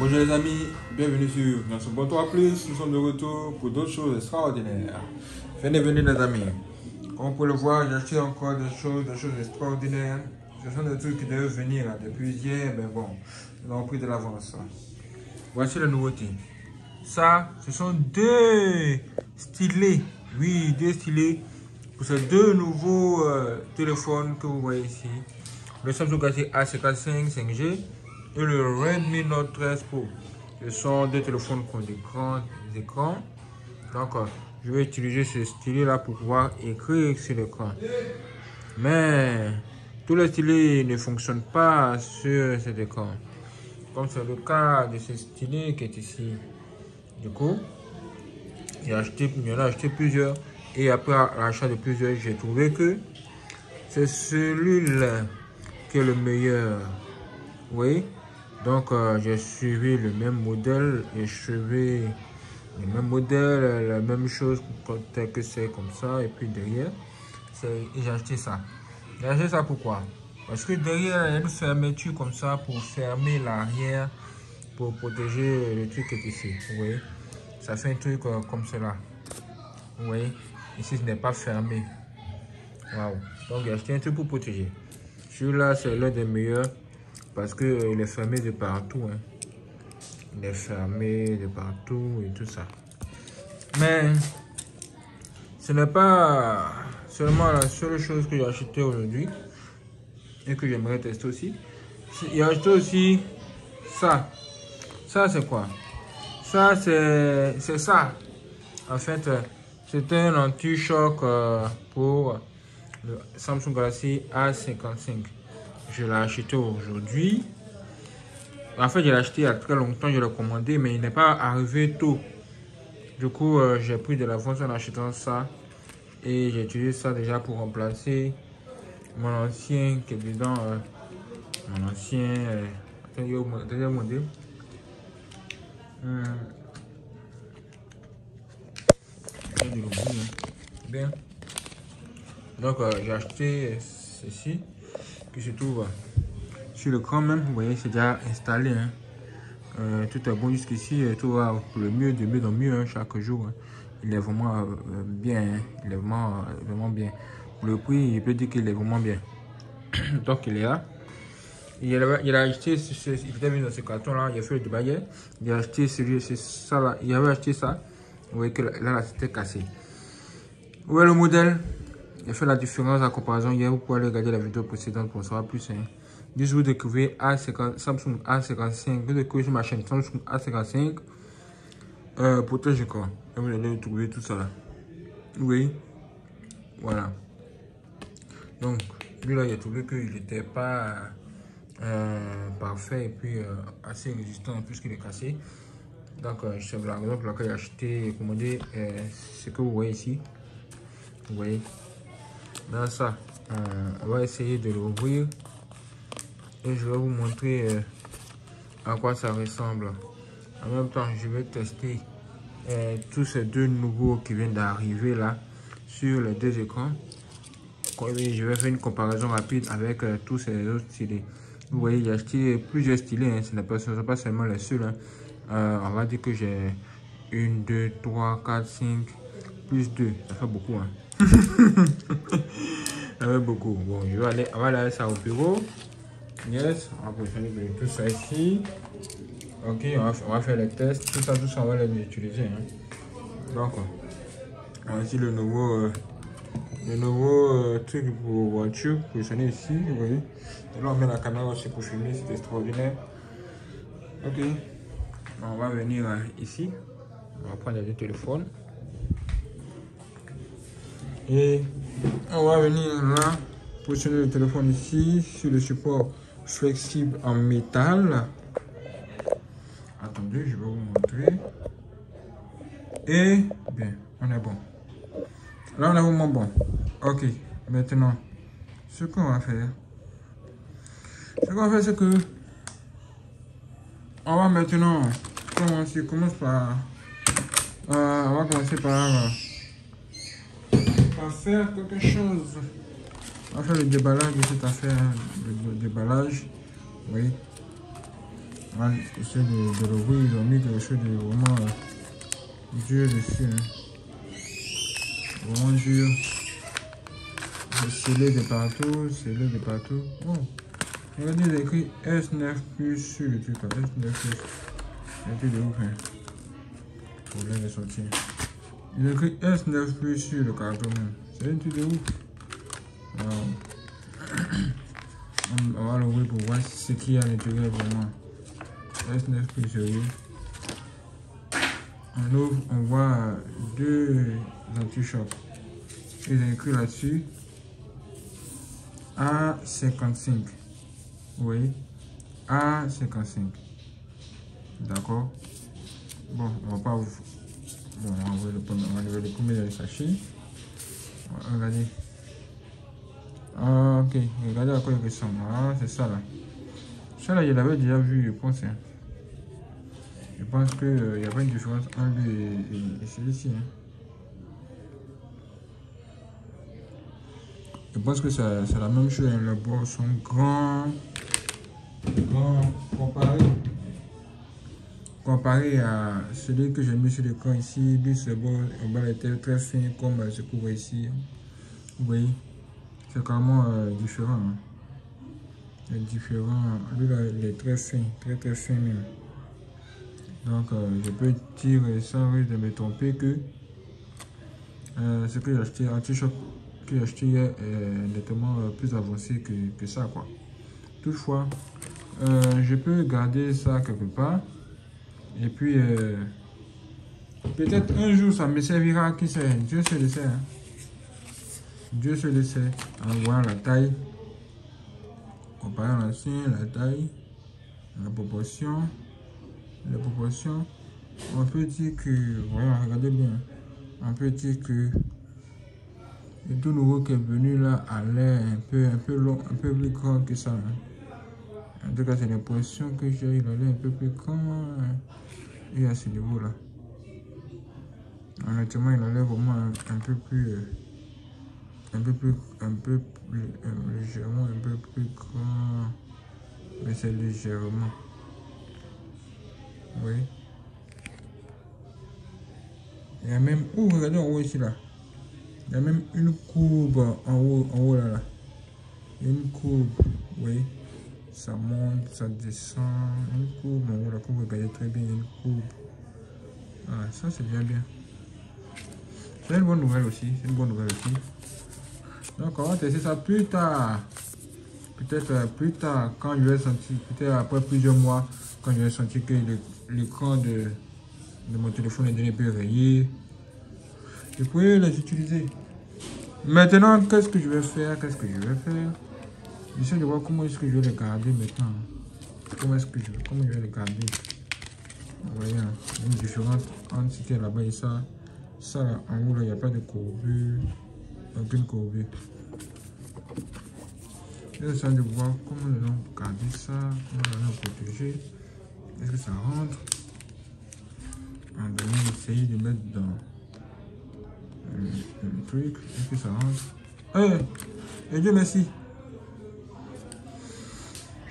Bonjour les amis, bienvenue sur notre bon 3 plus. Nous sommes de retour pour d'autres choses extraordinaires. Venez les amis. Comme vous pouvez le voir, j'ai acheté encore des choses extraordinaires. Ce sont des trucs qui devaient venir là, depuis hier, mais bon, nous avons pris de l'avance. Voici la nouveauté. Ça, ce sont deux stylés. Oui, deux stylés pour ces deux nouveaux téléphones que vous voyez ici. Le Samsung Galaxy A55 5G et le Redmi Note 13 Pro. Ce sont deux téléphones qui ont des grands écrans. Donc, je vais utiliser ce stylet là pour pouvoir écrire sur l'écran. Mais tous les stylets ne fonctionnent pas sur cet écran. Comme c'est le cas de ce stylet qui est ici. Du coup, j'en ai acheté plusieurs. Et après l'achat de plusieurs, j'ai trouvé que c'est celui-là qui est le meilleur. Oui. Donc, j'ai suivi le même modèle et suivi le même modèle, la même chose tel que c'est comme ça. Et puis derrière, j'ai acheté ça. J'ai acheté ça pourquoi? Parce que derrière, il y a une fermeture comme ça pour fermer l'arrière, pour protéger le truc qui est ici. Vous voyez? Ça fait un truc comme cela. Vous voyez? Ici, ce n'est pas fermé. Waouh! Donc, j'ai acheté un truc pour protéger. Celui-là, c'est l'un des meilleurs. Parce qu'il est fermé de partout. Hein. Il est fermé de partout et tout ça. Mais ce n'est pas seulement la seule chose que j'ai acheté aujourd'hui. Et que j'aimerais tester aussi. J'ai acheté aussi ça. Ça c'est quoi? Ça c'est ça. En fait, c'est un anti-choc pour le Samsung Galaxy A55. Je l'ai acheté aujourd'hui. En fait, je l'ai acheté il y a très longtemps, je l'ai commandé, mais il n'est pas arrivé tôt. Du coup, j'ai pris de l'avance en achetant ça. Et j'ai utilisé ça déjà pour remplacer mon ancien qui est dedans. Mon ancien. Attendez, modèle. Bien. Donc, j'ai acheté ceci qui se trouve sur l'écran même. Vous voyez, c'est déjà installé. Hein. Tout est bon jusqu'ici. Tout va pour le mieux, de mieux en mieux hein, chaque jour. Hein. Il est vraiment bien. Hein. Il est vraiment bien. Pour le prix, il peut dire qu'il est vraiment bien. Donc, il est là. Il a acheté, il était venu dans ce carton là. Il a fait le débat hier. Il a acheté ça là. Il avait acheté ça. Vous voyez que là, c'était cassé. Où est le modèle? Il a fait la différence en comparaison hier. Vous pouvez aller regarder la vidéo précédente pour en savoir plus. Hein. Juste vous découvrez Samsung A55. Vous découvrez sur ma chaîne Samsung A55. Protège quoi. Et vous allez trouver tout ça là. Oui. Voilà. Donc, lui là, il a trouvé qu'il n'était pas parfait et puis assez résistant puisqu'il est cassé. Donc, c'est la raison pour laquelle j'ai acheté et commandé ce que vous voyez ici. Vous voyez. Dans ça, on va essayer de l'ouvrir. Et je vais vous montrer à quoi ça ressemble. En même temps, je vais tester tous ces deux nouveaux qui viennent d'arriver là sur les deux écrans. Je vais faire une comparaison rapide avec tous ces autres stylés. Vous voyez, j'ai acheté plusieurs stylés. Hein. Ce ne sont pas seulement les seuls. Hein. On va dire que j'ai 1, 2, 3, 4, 5, plus 2. Ça fait beaucoup. Hein. Ça fait beaucoup. Bon, on va aller ça au bureau. Yes, on va positionner tout ça ici. Ok, on va faire les tests. Tout ça, on va les utiliser. Hein. Donc, voici le nouveau truc pour voiture positionné ici. Vous voyez. Et là, on met la caméra aussi pour filmer. C'est extraordinaire. Ok, on va venir ici. On va prendre les deux téléphones. Et on va venir là. Positionner le téléphone ici sur le support flexible en métal. Attendez, je vais vous montrer. Et bien, on est bon. Là, on est vraiment bon. Ok, maintenant, ce qu'on va faire, c'est que on va maintenant commencer. On va commencer par faire quelque chose. On va faire le déballage de cette affaire, le déballage, oui. On va essayer de l'ouvrir. Ils ont mis quelque chose de vraiment dur dessus. Hein. Vraiment dur. C'est scellé de partout. Scellé de partout. Oh. Regardez, il y a écrit S9 plus sur le truc. S9 plus. C'est un truc de ouf. Hein. Problème de sortir. Il y a écrit S9 plus sur le carton. C'est un truc de ouf. Wow. On va l'ouvrir pour voir ce qu'il y a à l'intérieur vraiment. S9 plus sérieux. On ouvre, on voit deux anti-chocs. Ils ont écrit là-dessus A55. Oui, A55. D'accord. Bon, on va pas vous. Bon, on va enlever le premier dans le sachet. Regardez. Ah, ok, regardez à quoi il ressemble. Ah, c'est ça là. Ça là, je l'avais déjà vu, je pense. Hein. Je pense qu'il n'y a pas une différence entre lui et celui-ci. Hein. Je pense que c'est la même chose. Hein. Les bords sont grands comparé à celui que j'ai mis sur l'écran ici. Lui, ce bord était très fin comme ce qu'on voit ici. Vous voyez, c'est carrément différent. Hein. C'est différent. Lui, là, il est très fin, très fin même. Donc, je peux dire sans risque de me tromper que ce que j'ai acheté, anti-choc que j'ai acheté hier est nettement plus avancé que ça, quoi. Toutefois, je peux garder ça quelque part. Et puis, peut-être un jour, ça me servira, qui sait, Dieu se le sait. Hein. Dieu se le sait, en voyant la taille, comparé à l'ancien, la taille, la proportion, on peut dire que, voilà, regardez bien, on peut dire que le tout nouveau qui est venu là a l'air un peu long, un peu plus grand que ça. Hein. En tout cas, c'est l'impression que j'ai, il a l'air un peu plus grand. Et à ce niveau là. Honnêtement, il a l'air vraiment un peu plus légèrement un peu plus grand. Mais c'est légèrement. Oui. Il y a même. Oh, regardez en haut ici là. Il y a même une courbe en haut là. Une courbe. Oui. Ça monte, ça descend. Une courbe en haut, la courbe, regardez très bien, une courbe. Ah, ça c'est bien. C'est une bonne nouvelle aussi. Donc on va tester ça plus tard. Peut-être plus tard, quand je vais sentir, peut-être après plusieurs mois, quand je vais sentir que l'écran de mon téléphone est un peu rayé, je pourrais les utiliser. Maintenant, qu'est-ce que je vais faire? J'essaie de voir comment est-ce que je vais les garder maintenant. Comment je vais les garder? Vous voyez, il y a une différence entre ce qui est là-bas et ça. Ça là, en haut, il n'y a pas de courbure. Aucune courbure. J'essaie de voir comment nous allons garder ça, comment nous allons protéger. Est-ce que ça rentre? On va essayer de mettre dans le truc. Est-ce que ça rentre? Et Dieu merci.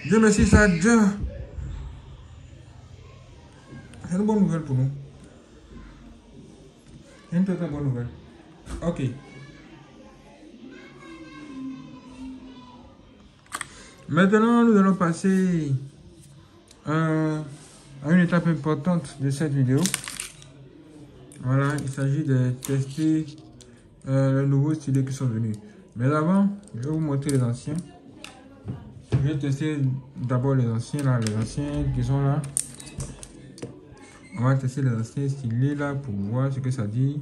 Dieu merci, ça a déjà. C'est une bonne nouvelle pour nous. C'est une très bonne nouvelle. Ok. Maintenant, nous allons passer à une étape importante de cette vidéo. Voilà, il s'agit de tester les nouveaux stylets qui sont venus. Mais avant, je vais vous montrer les anciens. Je vais tester d'abord les anciens là, les anciens qui sont là. On va tester les anciens stylés là pour voir ce que ça dit.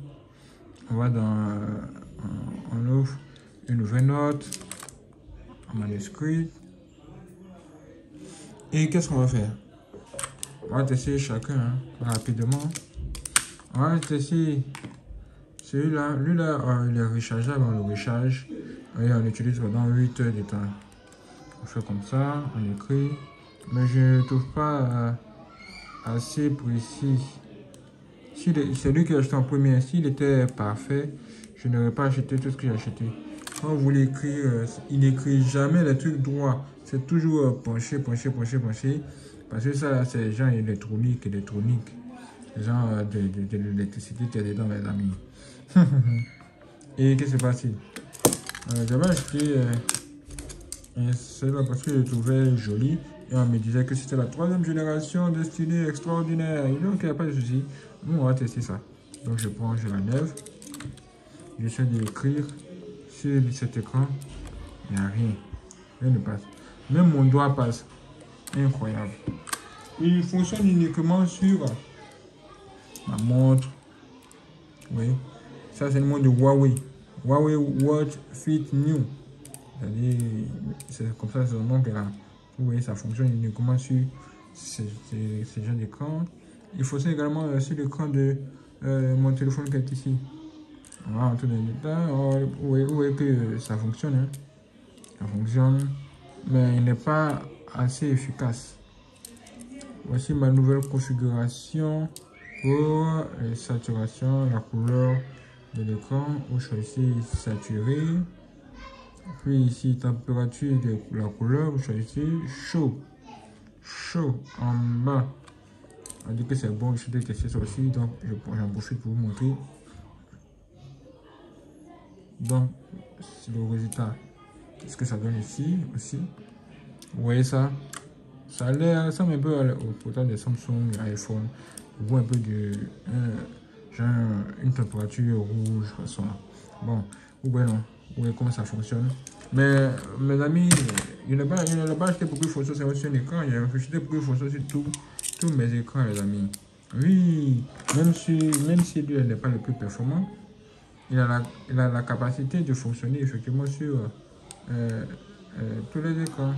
On va dans, on ouvre une nouvelle note, un manuscrit. Et qu'est-ce qu'on va faire? On va tester chacun rapidement. On va tester celui-là. Lui-là, il est rechargeable, on le recharge. Et on l'utilise pendant 8 heures de temps. On fait comme ça, on écrit. Mais je ne trouve pas assez précis. Si c'est lui qui a acheté en premier. S'il était parfait, je n'aurais pas acheté tout ce que j'ai acheté. Quand vous voulez écrire, il n'écrit jamais les trucs droits. C'est toujours penché. Parce que ça, c'est les gens électroniques. Les gens de l'électricité qui est dedans, mes amis. Et qu'est-ce qui s'est passé? J'avais acheté celle-là parce que je le trouvais joli. Et on me disait que c'était la 3e génération de stylet extraordinaire. Et donc, il n'y a pas de souci. Nous, on va tester ça. Donc, je l'enlève. J'essaie d'écrire sur cet écran. Il n'y a rien. Rien ne passe. Même mon doigt passe. Incroyable. Il fonctionne uniquement sur ma montre. Oui. Ça, c'est le mot de Huawei. Huawei Watch Fit New. C'est comme ça, c'est le nom qu'elle a. Vous voyez, ça fonctionne uniquement sur ce genre d'écran. Il fonctionne également sur l'écran de mon téléphone qui est ici. On va rentrer dans les détails. Vous voyez que ça fonctionne. Hein. Ça fonctionne, mais il n'est pas assez efficace. Voici ma nouvelle configuration pour les saturations, la couleur de l'écran. Vous choisissez saturé. Puis ici, température de la couleur, vous choisissez chaud. Chaud en bas. On dit que c'est bon, je vais tester ça aussi. Donc, j'en profite pour vous montrer. Donc, c'est le résultat. Qu'est-ce que ça donne ici aussi? Vous voyez ça? Ça a l'air, ça ressemble un peu au portable de Samsung, iPhone. Vous voyez un peu de genre une température rouge, façon. Bon, vous voyez non? Vous voyez comment ça fonctionne. Mais mes amis, il n'a pas acheté beaucoup de photos sur un écran. Il a acheté beaucoup de photos sur tous mes écrans, les amis. Oui, même si lui n'est pas le plus performant, il a la capacité de fonctionner effectivement sur tous les écrans.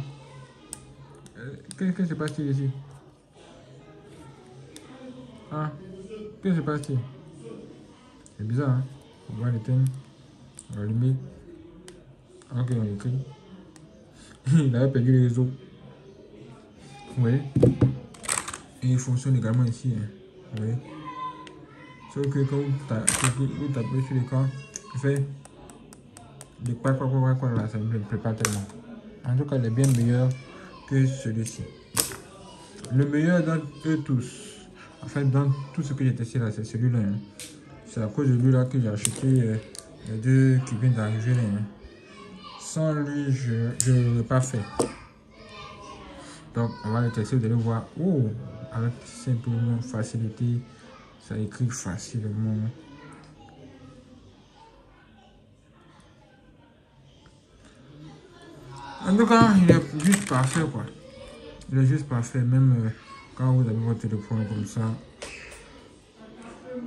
Qu'est-ce qui se passe ici? Ah, qu'est-ce qui se passe? C'est bizarre, hein? On va l'éteindre, on va l'allumer. Ok, on écrit. Il avait perdu les réseaux. Oui. Et il fonctionne également ici. Hein. Oui. Sauf que quand vous tapez sur l'écran, il fait de quoi là, ça ne me plaît pas tellement. En tout cas, il est bien meilleur que celui-ci. Le meilleur dans eux tous. En fait, dans tout ce que j'ai testé là, c'est celui-là. Hein. C'est à cause de lui là que j'ai acheté les deux qui viennent d'arriver là. Hein. Sans lui, je ne l'aurais pas fait. Donc, on va le tester, vous allez voir. Oh, avec simplement facilité, ça écrit facilement. En tout cas, il est juste parfait, quoi. Il est juste parfait, même quand vous avez votre téléphone comme ça.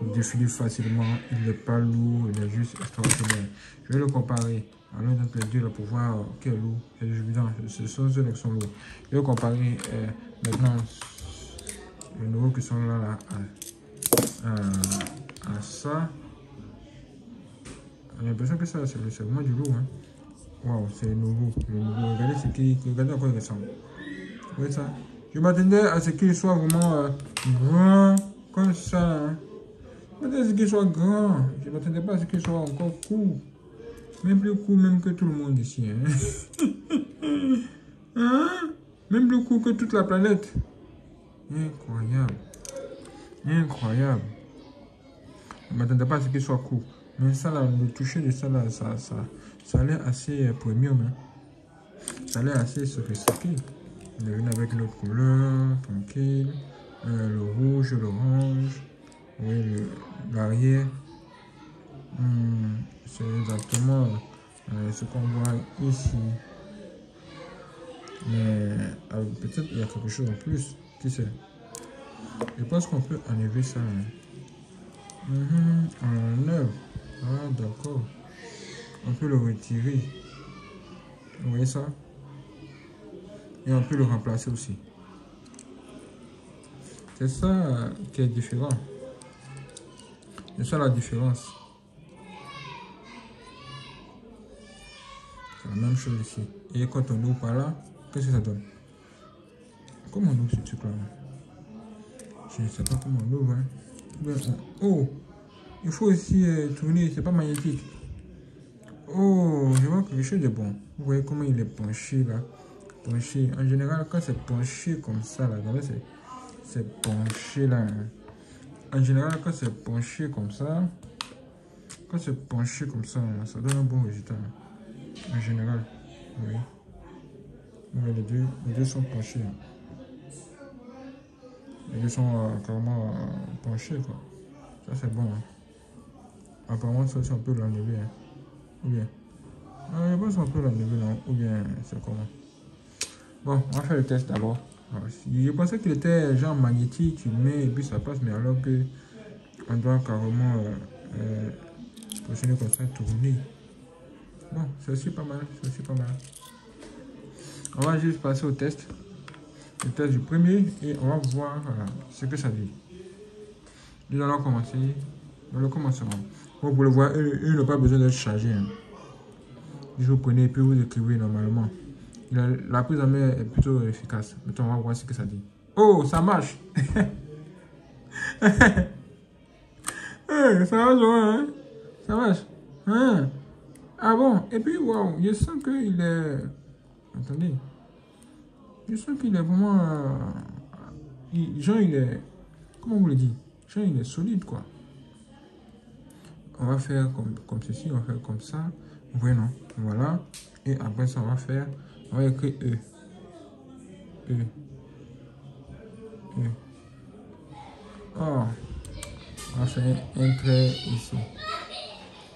Il défile facilement, il n'est pas lourd, il est juste extraordinaire. Je vais le comparer. Alors, donc les deux là pour voir quel est lourd. C'est évident, ce sont ceux qui sont lourds. Je vais comparer maintenant le nouveau qui sont là à ça. J'ai l'impression que ça, c'est vraiment du lourd. Hein. Waouh, c'est le nouveau. Regardez à quoi il ressemble. Vous voyez ça? Je m'attendais à ce qu'il soit vraiment grand comme ça. Hein. Je m'attendais à ce qu'il soit grand. Je ne m'attendais pas à ce qu'il soit encore court. Même plus court même que tout le monde ici. Hein? Hein? Même plus court que toute la planète. Incroyable. Incroyable. Je ne m'attendais pas à ce qu'il soit court. Mais ça, là, le toucher de ça, là, ça a l'air assez premium. Hein? Ça a l'air assez sophistiqué. Il est venu avec une autre couleur, tranquille. Le rouge, l'orange. Oui, l'arrière. C'est exactement ce qu'on voit ici. Mais peut-être il y a quelque chose en plus. Qui sait? Je pense qu'on peut enlever ça. Hein. On enlève. Ah, d'accord. On peut le retirer. Vous voyez ça? Et on peut le remplacer aussi. C'est ça qui est différent. C'est ça la différence. C'est la même chose ici. Et quand on ouvre par là, qu'est-ce que ça donne? Comment on ouvre ce truc-là? Je ne sais pas comment on ouvre. Hein. Oh! Il faut aussi tourner, c'est pas magnétique. Oh, je vois quelque chose de bon. Vous voyez comment il est penché là. Penché. En général, quand c'est penché comme ça, là, regardez, c'est penché là. En général, quand c'est penché comme ça, ça donne un bon résultat. En général, oui. Ouais, les deux sont penchés. Les deux sont carrément penchés, quoi. Ça, c'est bon. Hein. Apparemment, ça aussi, on peut l'enlever. Hein. Ou bien. Je pense qu'on peut l'enlever, non. Ou bien, c'est comment. Bon, on va faire le test d'abord. Je pensais qu'il était genre magnétique, tu mets et puis ça passe, mais alors que on doit carrément positionner comme ça, tourner. Bon, c'est aussi pas mal, c'est aussi pas mal. On va juste passer au test. Le test du premier et on va voir ce que ça dit. Nous allons commencer dans le commencement. Comme vous le voyez, il n'a pas besoin d'être chargé. Hein. Vous prenez et puis vous écrivez normalement. La prise en main est plutôt efficace. Maintenant, on va voir ce que ça dit. Oh, ça marche! Hey, ça marche, hein? Ça marche. Hein? Ah bon? Et puis, waouh, je sens qu'il est... Attendez. Je sens qu'il est vraiment... genre, il est... Comment vous le dites? Genre, il est solide, quoi. On va faire comme ceci, on va faire comme ça. Vous voyez, non? Voilà. Et après ça, on va écrire E. E. E. Oh. On va faire un trait ici.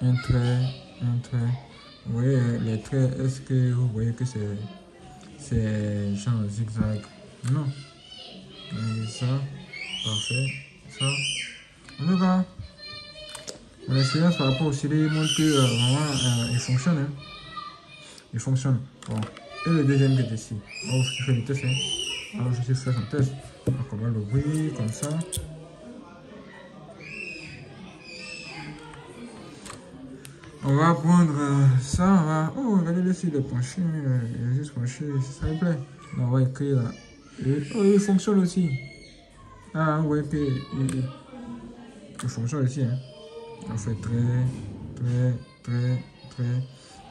Un trait, un trait. Vous voyez, les traits, est-ce que vous voyez que c'est genre zigzag? Non. Et ça, parfait. Ça. En tout cas, mon expérience par rapport au CD montre que vraiment il fonctionne. Hein. Il fonctionne. Bon. Et le deuxième qui est ici. Oh, je fais le test. Hein. Alors, je sais faire son test. Donc, on va l'ouvrir comme ça. On va prendre ça. On va... Oh, regardez ici, il est penché. Il est juste penché. Ça me plaît. Donc, on va écrire là. Et... Oh, il fonctionne aussi. Ah, ouais, puis il fonctionne aussi. Hein. On fait très.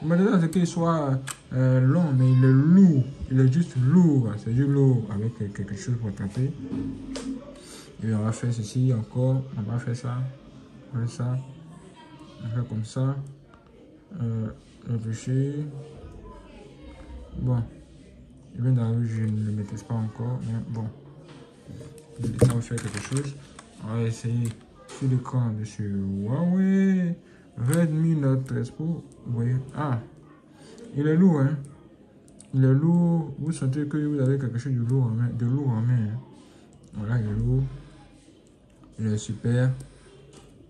Mais dedans, c'est qu'il soit long, mais il est lourd. Il est juste lourd. C'est juste lourd avec quelque chose pour taper. Et on va faire ceci encore. On va faire ça. On va faire ça. On va faire comme ça. Le toucher. Bon. Il vient d'arriver, je ne le maîtrise pas encore. Mais bon. Ça va faire quelque chose. On va essayer sur l'écran de ce Huawei Redmi Note 13 Pro. Vous voyez. Ah. Il est lourd, hein. Il est lourd. Vous sentez que vous avez quelque chose de lourd en main. Hein. Voilà, il est lourd. Il est super.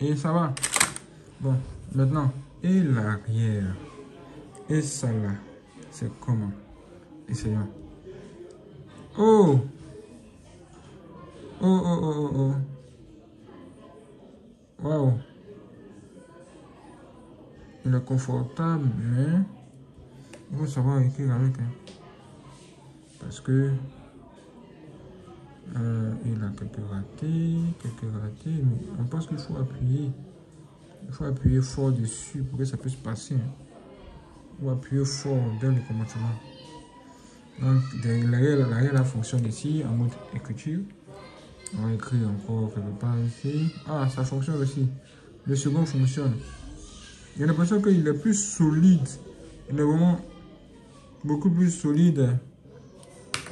Et ça va. Bon, maintenant. Et l'arrière. Et ça là. C'est comment? Essayons. Oh! Oh. Waouh. Il est confortable, mais il faut savoir écrire avec. Hein. Parce que il a quelques ratés, mais on pense qu'il faut appuyer. Il faut appuyer fort dessus pour que ça puisse passer. Hein. Ou appuyer fort dans le commencement. Donc, l'arrière la fonctionne ici en mode écriture. On va écrire encore quelque part ici. Ah, ça fonctionne aussi. Le second fonctionne. J'ai l'impression qu'il est plus solide. Il est vraiment beaucoup plus solide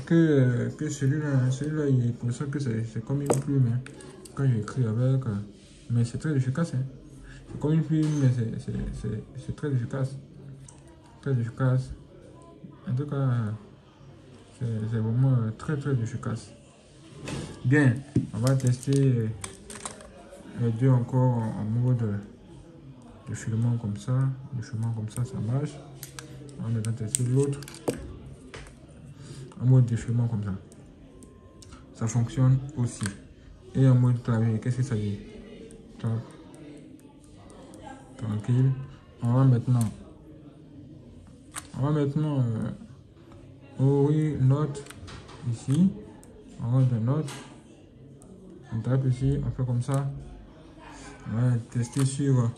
que celui-là. Celui-là, il est conscient que c'est comme une plume. Hein. Quand j'écris avec. Mais c'est très efficace. Hein. C'est comme une plume, mais c'est très efficace. Très efficace. En tout cas, c'est vraiment très efficace. Bien, on va tester les deux encore en mode de filament comme ça. Le filament comme ça marche. On va maintenant tester l'autre en mode de filament comme ça. Ça fonctionne aussi. Et en mode clavier, qu'est-ce que ça dit? Top. Tranquille. On va maintenant ouvrir note ici. On va de note. On tape ici, on fait comme ça. On va tester sur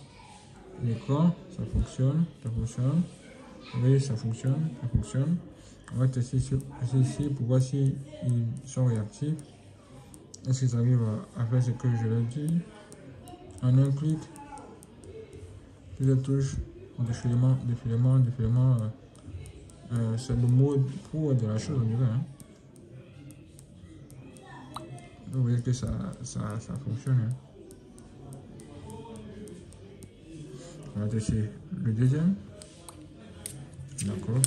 l'écran, ça fonctionne, ça fonctionne. Oui, ça fonctionne, ça fonctionne. On va tester ici pour voir s'ils sont réactifs. Est-ce qu'ils arrivent à faire ce que je leur dis? En un clic, plusieurs touches, défilement. C'est le mode pour de la chose, on dirait. Hein. Vous voyez que ça fonctionne. Hein. On va tester le deuxième. D'accord.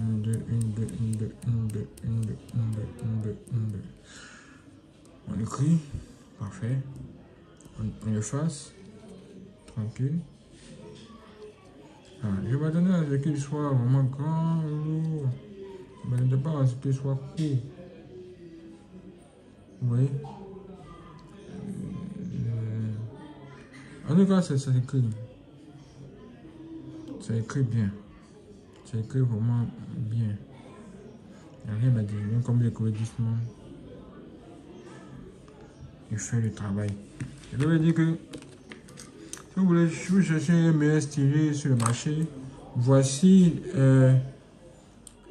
1, 2, 1, 2, 1, 2, 1, 2, 1, 2, 1, 2, 1, 2, 1, 2. On écrit. Parfait. On efface. Tranquille. Ah, je m'attendais à ce qu'il soit vraiment grand, lourd. Je ne m'attendais pas à ce qu'il soit court. Oui. En tout cas, ça écrit. Ça écrit bien. Ça écrit vraiment bien. Il n'y a rien à dire. Même comme l'éclaircissement, il fait le travail. Je veux dire que si vous cherchez un meilleur stylet sur le marché, voici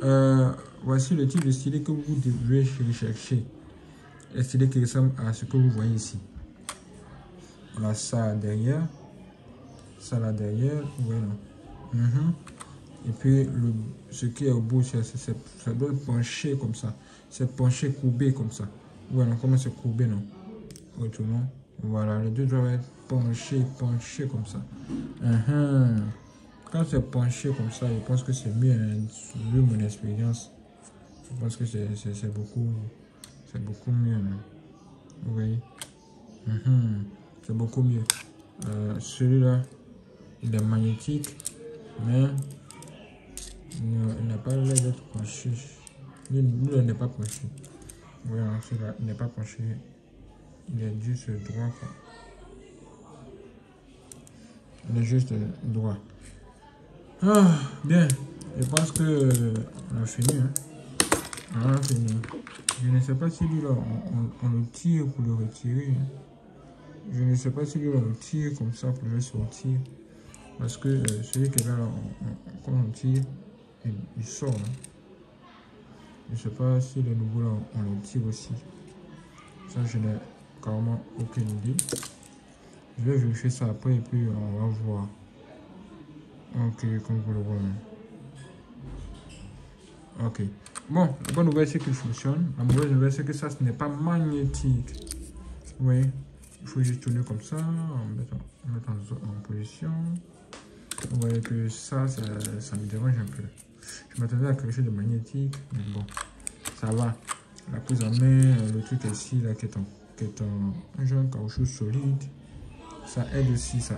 le type de stylet que vous devez rechercher. Un stylet qui ressemble à ce que vous voyez ici. On a ça derrière. Ça là derrière. Oui, non. Et puis, ce qui est au bout, ça doit pencher comme ça. C'est pencher courbé comme ça. Voilà, comment c'est courbé, non? Retournons. Voilà, les deux doivent être penchés comme ça. Quand c'est penché comme ça, je pense que c'est mieux. Hein, vu mon expérience, je pense que c'est beaucoup mieux. Hein. Vous voyez? C'est beaucoup mieux. Celui-là, il est magnétique, mais il n'a pas l'air d'être penché. Lui, il n'est pas penché. Voilà, celui-là, il n'est pas penché. Il est juste droit. Quoi. Il est juste droit. Ah, bien. Je pense que on a fini. Hein. On a fini. Je ne sais pas si lui là, on le tire pour le retirer. Hein. Je ne sais pas si lui là, on le tire comme ça pour le sortir. Parce que celui qui est là, quand on tire, il sort. Hein. Je ne sais pas si le nouveau là, on le tire aussi. Ça, je n'ai carrément aucune idée. Je vais vérifier ça après et puis on va voir. Ok, comme vous le voyez. Ok. Bon, la bonne nouvelle c'est qu'il fonctionne. La mauvaise nouvelle c'est que ça, ce n'est pas magnétique. Oui. Il faut juste tourner comme ça, en mettant en position. Vous voyez que ça me dérange un peu. Je m'attendais à quelque chose de magnétique, mais bon, ça va. La prise en main, le truc ici, là, qui est un genre de caoutchouc solide. Ça aide aussi. Ça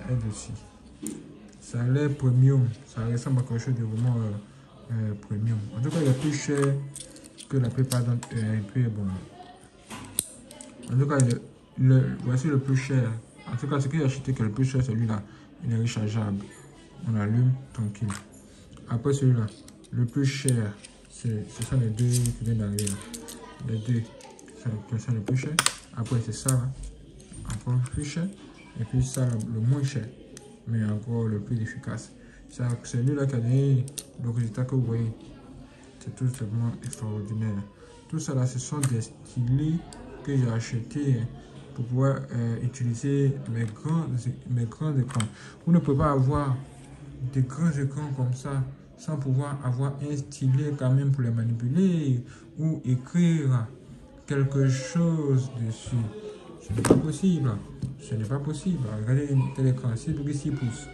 a l'air premium. Ça ressemble à quelque chose de vraiment premium. En tout cas, il est plus cher que la plupart d'entre eux. Et puis, bon. En tout cas, voici le plus cher. En tout cas, ce que j'ai acheté qui est le plus cher, celui-là. Il est rechargeable. On allume, tranquille. Après celui-là, le plus cher, ce sont les deux qui viennent d'arriver. Les deux sont les plus chers. Après, c'est ça, là. Encore le plus cher. Et puis ça, le moins cher. Mais encore le plus efficace. C'est celui-là qui a donné le résultat que vous voyez. C'est tout simplement extraordinaire. Tout ça là, ce sont des stylets que j'ai achetés pour pouvoir utiliser mes grands écrans. Vous ne pouvez pas avoir des grands écrans comme ça sans pouvoir avoir un stylet quand même pour les manipuler ou écrire quelque chose dessus. Ce n'est pas possible. Ce n'est pas possible. Regardez un tel écran, 6,6 pouces.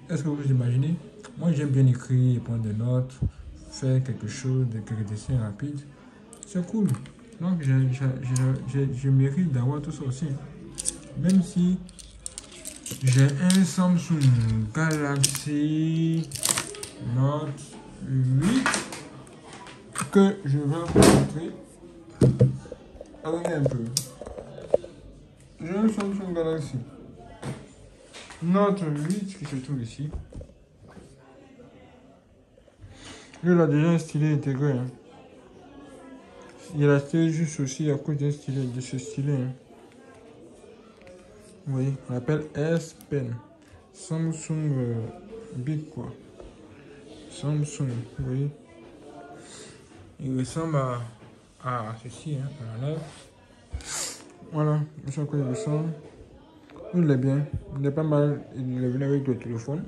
Est-ce que vous imaginez? Moi, j'aime bien écrire, prendre des notes, faire quelque chose, quelques dessins rapides. C'est cool. Donc, je mérite d'avoir tout ça aussi. Même si j'ai un Samsung Galaxy Note 8 que je vais vous montrer. Regardez un peu. J'ai un Samsung Galaxy Note 8 qui se trouve ici. Il a déjà un stylet intégré. Hein. Il a acheté juste aussi à cause d'un stylet, de ce stylet. Hein. Oui, on l'appelle S Pen. Samsung Big quoi. Samsung, oui. Il ressemble à ceci, hein, à la lèvre. Voilà, je sais à quoi il ressemble. Il est bien, il est pas mal. Il est venu avec le téléphone.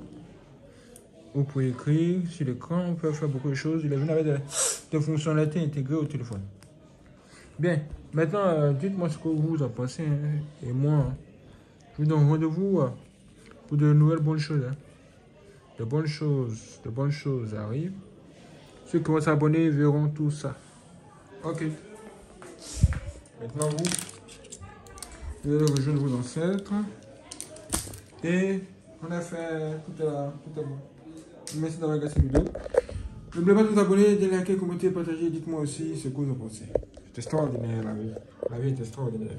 Vous pouvez écrire sur l'écran, on peut faire beaucoup de choses. Il est venu avec des fonctionnalités intégrées au téléphone. Bien, maintenant, dites-moi ce que vous en pensez. Hein, et moi, je vous donne rendez-vous pour de nouvelles bonnes choses. Hein. De bonnes choses arrivent. Ceux qui vont s'abonner verront tout ça. Ok. Maintenant, vous allez rejoindre vos ancêtres. Et on a fait tout est bon. Merci d'avoir regardé cette vidéo. N'oubliez pas de vous abonner, de liker, commenter, partager. Dites-moi aussi ce que vous en pensez. C'est extraordinaire la vie. La vie est extraordinaire.